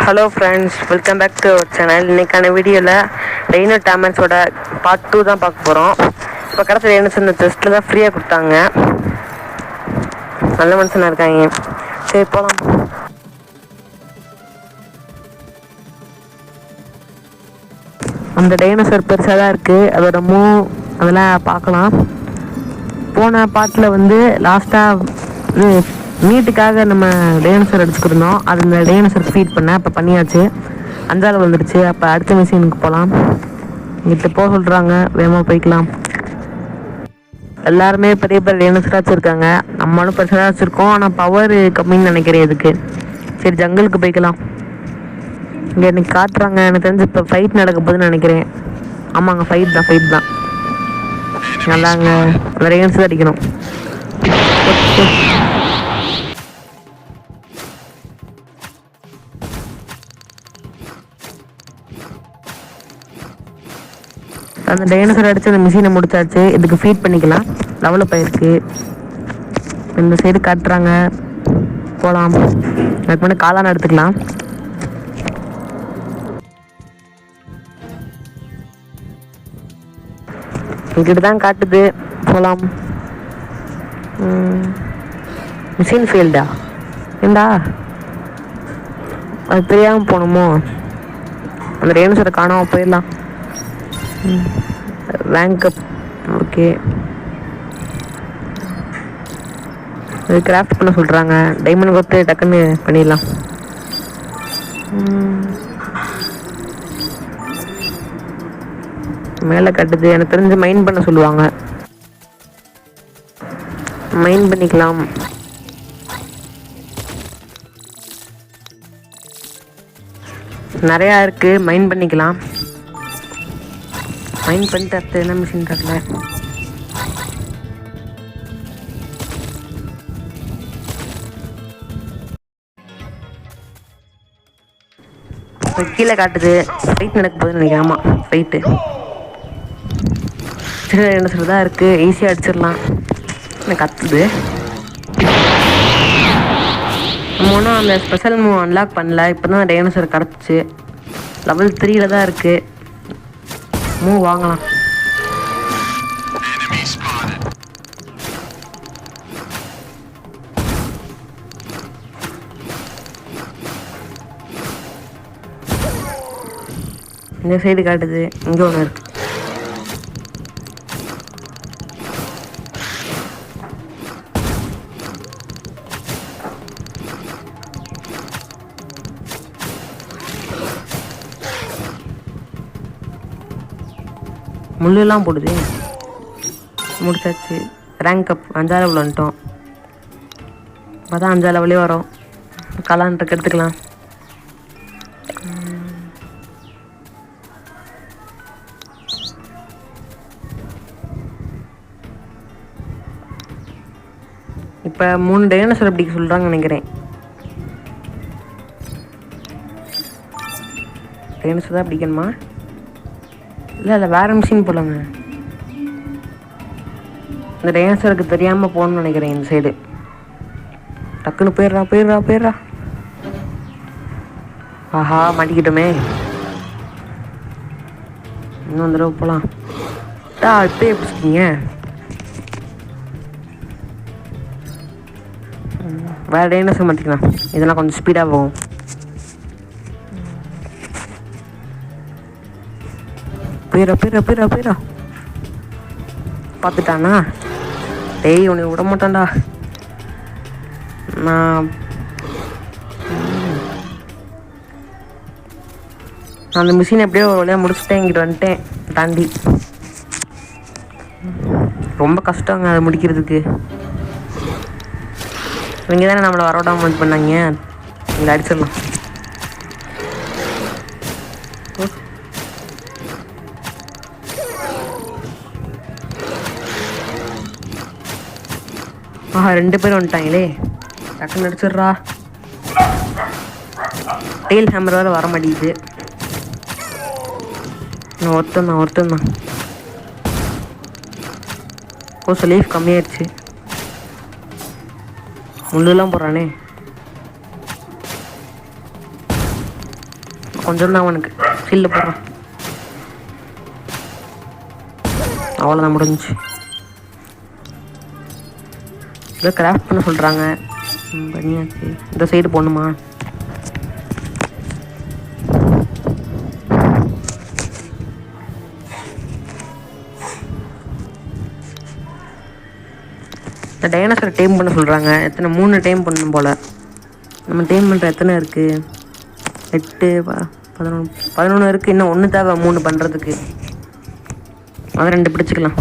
Hello friends, welcome back to our channel. இன்றைக்கான வீடியோவில் ரெய்னோ டேமன்ஸோட part 2 தான் பார்க்க போகிறோம். இப்போ கடைசி ரெய்னோஸ் இந்த டெஸ்ட்டில் தான் ஃப்ரீயாக கொடுத்தாங்க. நல்ல மனுஷனாக இருக்காங்க. சரி போகலாம். அந்த டைனோசர் பெருசாக தான் இருக்குது. அதோட அதெல்லாம் பார்க்கலாம். போன பாட்டில் வந்து லாஸ்ட்டாக மீட்டுக்காக நம்ம டைனோசர் அடிச்சுக்கிருந்தோம். அது இந்த டைனோசர் ஃபீட் பண்ண இப்போ பண்ணியாச்சு. அஞ்சாவது வந்துடுச்சு. அப்போ அடுத்த மிஷினுக்கு போகலாம். இங்கிட்ட போக சொல்கிறாங்க, வேகமாக போய்க்கலாம். எல்லாருமே பெரிய பெரிய டைனோசராக வச்சுருக்காங்க. நம்மளும் பெருசாக வச்சுருக்கோம், ஆனால் பவர் கம்மின்னு நினைக்கிறேன் இதுக்கு. சரி, ஜங்கிளுக்கு போய்க்கலாம். இங்கே எனக்கு காட்டுறாங்க. எனக்கு தெரிஞ்சு இப்போ ஃபைட் நடக்க போகுதுன்னு நினைக்கிறேன். ஆமாங்க, ஃபைட் தான். நல்லாங்க, அந்த டைனோசர் தான் அடிக்கணும். அந்த டைனோசர் அடித்து அந்த மிஷினை முடிச்சாச்சு. இதுக்கு ஃபீட் பண்ணிக்கலாம். டெவலப் ஆயிருக்கு. இந்த சைடு காட்டுறாங்க, போகலாம். அதுக்கு முன்னாடி காளான் எடுத்துக்கலாம். இங்கிட்டு தான் காட்டுது, போகலாம். மிஷின் ஃபீல்டா ஏண்டா அது தெரியாமல் போகணுமோ? அந்த டைனோசரை காணாமல் போயிடலாம். Rank up. ஓகே, அது கிராஃப்ட் பண்ண சொல்கிறாங்க. டைமண்ட் கொடுத்து டக்குன்னு பண்ணிடலாம். மேலே கட்டுது. எனக்கு தெரிஞ்சு மைன் பண்ண சொல்லுவாங்க. மைன் பண்ணிக்கலாம். நிறையா இருக்குது, மைன் பண்ணிக்கலாம். மைன் பண்ணிட்டு அடுத்து என்ன மிஷின் காட்டல. இப்போ கீழே காட்டுது. ஃபைட் நடக்க போகுதுன்னு நினைக்கிறேன். ஆமாம், ஃபைட்டு சின்ன என்ன சொல்றதா இருக்குது. ஈஸியாக அடிச்சிடலாம். எனக்கு கத்துது. நம்ம ஒன்றும் அந்த ஸ்பெஷல் மூவ் அன்லாக் பண்ணல. இப்போ தான் டைனோசர் கிடச்சிச்சு. லெவல் 3 தான் இருக்குது. மூவ் வாங்கலாம். இந்த சைடு காட்டுது. இங்கே ஒன்று இருக்கு. முள்ளெல்லாம் போடுது. முடிச்சாச்சு. ரேங்க் அப் 5 லெவல் வந்துட்டோம். இப்போ தான் 5 லெவலே வரும். கலான்ட்டுக்கு எடுத்துக்கலாம். இப்போ 3 டைனோசர் பிடிக்க சொல்கிறாங்கன்னு நினைக்கிறேன். டைனோசர் தான் பிடிக்கணுமா? இல்லை வேறு மிஷின் போலாங்க. இந்த டைனோசருக்கு தெரியாமல் போகணும்னு நினைக்கிறேன். இந்த சைடு டக்குன்னு போயிடுறா. ஆஹா, மாட்டிக்கிட்டோமே. இன்னும் தடவை போகலாம். இப்போ பிடிச்சிக்கிங்க. வேறு டைனோசர் மாட்டிக்கலாம். இதெல்லாம் கொஞ்சம் ஸ்பீடாக போகும். போயிடா. பார்த்துட்டானா? டேய், உன்னை விட மாட்டான்டா. நான் அந்த மிஷின் எப்படியோ ஒரு வழியாக முடிச்சுட்டேன். இங்கிட்டு வந்துட்டேன் தாண்டி. ரொம்ப கஷ்டங்க அதை முடிக்கிறதுக்கு. இவங்க தானே நம்மளை வரவிடாம இது பண்ணாங்க. இங்கே அடிச்சிடலாம். ஆஹா, 2 பேரும் வந்துட்டாங்களே. டக்குன்னு அடிச்சிட்றா. டெயில் ஹேமர் வேறு வர மாட்டேங்குது. ஒருத்தன் தான். கொஞ்சம் லைஃப் கம்மியாயிடுச்சு. முள்ளுலாம் போடுறானே. கொஞ்சம் தான் அவனுக்கு சீல்டு போடுறான். அவ்வளோதான் முடிஞ்சிச்சு. இதை கிராஃப்ட் பண்ண சொல்கிறாங்க. பண்ணியாச்சு. இந்த சைடு போகணுமா? இந்த டைனோசரை டேம் பண்ண சொல்கிறாங்க. எத்தனை 3 டைம் பண்ணணும் போல். நம்ம டைம் பண்ணுற எத்தனை இருக்குது? 8 11 இருக்குது. இன்னும் 1 தேவை 3 பண்ணுறதுக்கு. அதை 2 பிடிச்சிக்கலாம்.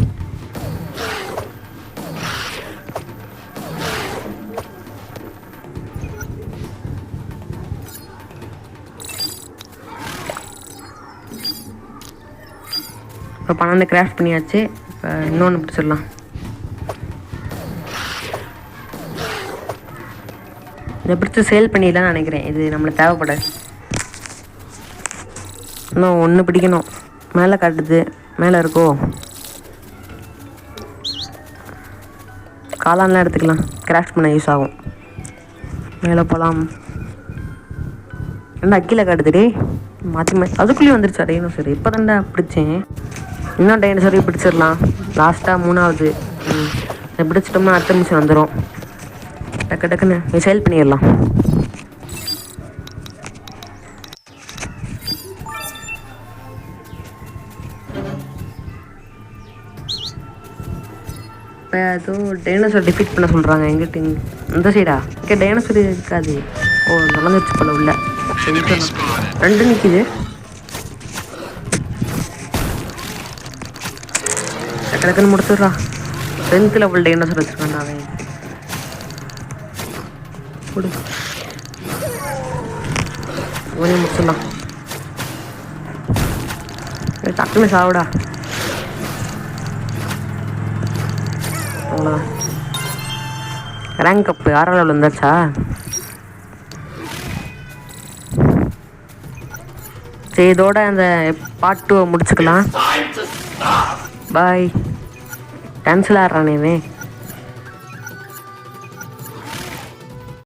இப்போ 12 கிராஃப்ட் பண்ணியாச்சு. இப்போ இன்னொன்று பிடிச்சிடலாம். இதை பிடிச்சி சேல் பண்ணிடலாம்னு நினைக்கிறேன். இது நம்மளுக்கு தேவைப்படாது. இன்னும் 1 பிடிக்கணும். மேலே காட்டுது. மேலே இருக்கோ? காளான்லாம் எடுத்துக்கலாம். கிராஃப்ட் பண்ண யூஸ் ஆகும். மேலே போகலாம். என்ன அக்கீழே காட்டுதுடி மாற்றி அதுக்குள்ளேயும் வந்துருச்சா டைனோசர்? இப்போ தான்டா பிடிச்சேன். இன்னும் டைனோசரையும் பிடிச்சிடலாம். லாஸ்ட்டாக 3வது. இதை பிடிச்சிட்டோம்னா அடுத்த நிமிஷம் வந்துடும். டக்கு டக்குன்னு சேல் பண்ணிடலாம். இப்போ ஏதோ டைனோசர் டிஃபீட் பண்ண சொல்கிறாங்க. எங்கிட்ட இந்த சைடா? இங்கே டைனோசர் இருக்காது. ஓ நுழைஞ்சிருச்சு போல உள்ள. 2 நிற்கிது. டக்குன்னு முடிச்சிடுறா. 10th லெவல் டைனோசர் வச்சுருக்காண்டா அவன். கொடு இவனையும் முடிச்சிடலாம். டக்குன்னு சாவிடா. அவ்வளோதான். ரேங்க் அப்பு 6வது லெவல் வந்தாச்சா? சரி, இதோட அந்த பார்ட் 2 முடிச்சுக்கலாம். பாய். கேன்சல் ஆடுறானேவே.